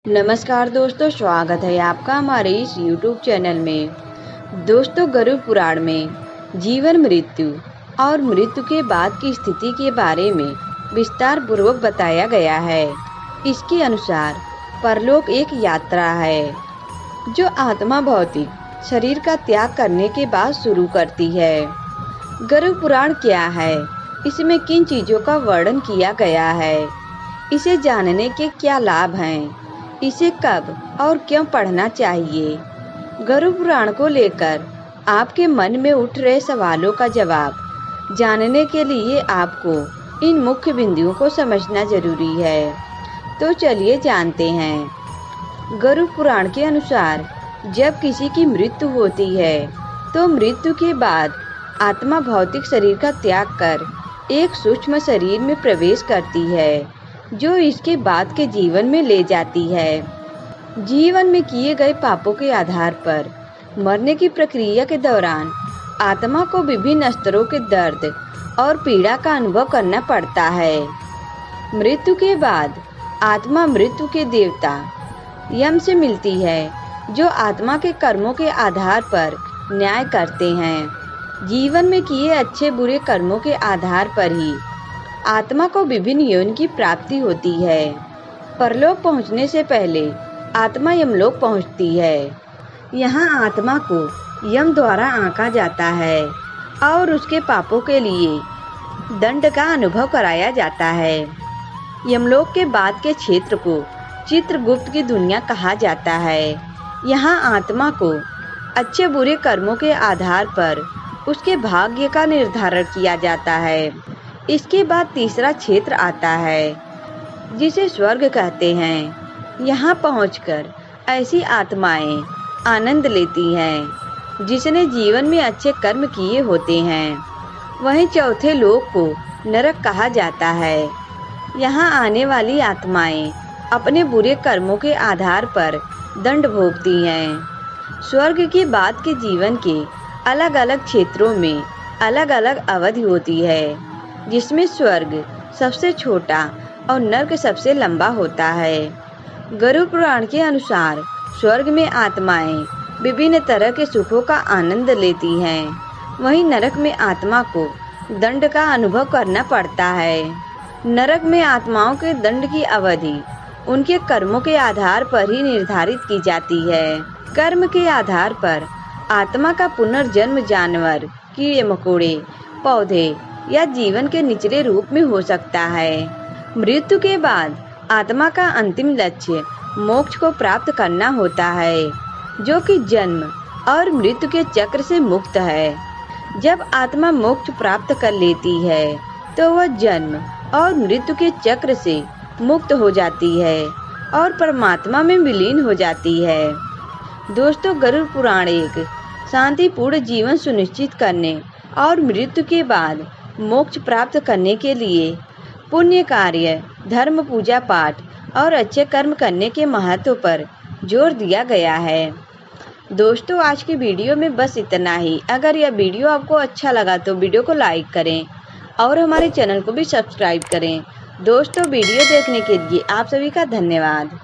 नमस्कार दोस्तों, स्वागत है आपका हमारे इस YouTube चैनल में। दोस्तों, गरुड़ पुराण में जीवन, मृत्यु और मृत्यु के बाद की स्थिति के बारे में विस्तार पूर्वक बताया गया है। इसके अनुसार परलोक एक यात्रा है जो आत्मा भौतिक शरीर का त्याग करने के बाद शुरू करती है। गरुड़ पुराण क्या है, इसमें किन चीज़ों का वर्णन किया गया है, इसे जानने के क्या लाभ हैं, इसे कब और क्यों पढ़ना चाहिए। गरुड़ पुराण को लेकर आपके मन में उठ रहे सवालों का जवाब जानने के लिए आपको इन मुख्य बिंदुओं को समझना जरूरी है। तो चलिए जानते हैं। गरुड़ पुराण के अनुसार जब किसी की मृत्यु होती है तो मृत्यु के बाद आत्मा भौतिक शरीर का त्याग कर एक सूक्ष्म शरीर में प्रवेश करती है जो इसके बाद के जीवन में ले जाती है। जीवन में किए गए पापों के आधार पर मरने की प्रक्रिया के दौरान आत्मा को विभिन्न स्तरों के दर्द और पीड़ा का अनुभव करना पड़ता है। मृत्यु के बाद आत्मा मृत्यु के देवता यम से मिलती है जो आत्मा के कर्मों के आधार पर न्याय करते हैं। जीवन में किए अच्छे बुरे कर्मों के आधार पर ही आत्मा को विभिन्न योनि की प्राप्ति होती है। परलोक पहुंचने से पहले आत्मा यमलोक पहुंचती है। यहाँ आत्मा को यम द्वारा आंका जाता है और उसके पापों के लिए दंड का अनुभव कराया जाता है। यमलोक के बाद के क्षेत्र को चित्रगुप्त की दुनिया कहा जाता है। यहाँ आत्मा को अच्छे बुरे कर्मों के आधार पर उसके भाग्य का निर्धारण किया जाता है। इसके बाद तीसरा क्षेत्र आता है जिसे स्वर्ग कहते हैं। यहाँ पहुंचकर ऐसी आत्माएं आनंद लेती हैं जिसने जीवन में अच्छे कर्म किए होते हैं। वहीं चौथे लोक को नरक कहा जाता है। यहाँ आने वाली आत्माएं अपने बुरे कर्मों के आधार पर दंड भोगती हैं। स्वर्ग के बाद के जीवन के अलग अलग क्षेत्रों में अलग अलग अवधि होती है, जिसमें स्वर्ग सबसे छोटा और नरक सबसे लंबा होता है। गरुड़ पुराण के अनुसार स्वर्ग में आत्माएं विभिन्न तरह के सुखों का आनंद लेती हैं। वहीं नरक में आत्मा को दंड का अनुभव करना पड़ता है। नरक में आत्माओं के दंड की अवधि उनके कर्मों के आधार पर ही निर्धारित की जाती है। कर्म के आधार पर आत्मा का पुनर्जन्म जानवर, कीड़े मकोड़े, पौधे या जीवन के निचले रूप में हो सकता है। मृत्यु के बाद आत्मा का अंतिम लक्ष्य मोक्ष को प्राप्त करना होता है, जो कि जन्म और मृत्यु के चक्र से मुक्त है। जब आत्मा मोक्ष प्राप्त कर लेती है तो वह जन्म और मृत्यु के चक्र से मुक्त हो जाती है और परमात्मा में विलीन हो जाती है। दोस्तों, गरुड़ पुराण एक शांतिपूर्ण जीवन सुनिश्चित करने और मृत्यु के बाद मोक्ष प्राप्त करने के लिए पुण्य कार्य, धर्म, पूजा पाठ और अच्छे कर्म करने के महत्व पर जोर दिया गया है। दोस्तों, आज की वीडियो में बस इतना ही। अगर यह वीडियो आपको अच्छा लगा तो वीडियो को लाइक करें और हमारे चैनल को भी सब्सक्राइब करें। दोस्तों, वीडियो देखने के लिए आप सभी का धन्यवाद।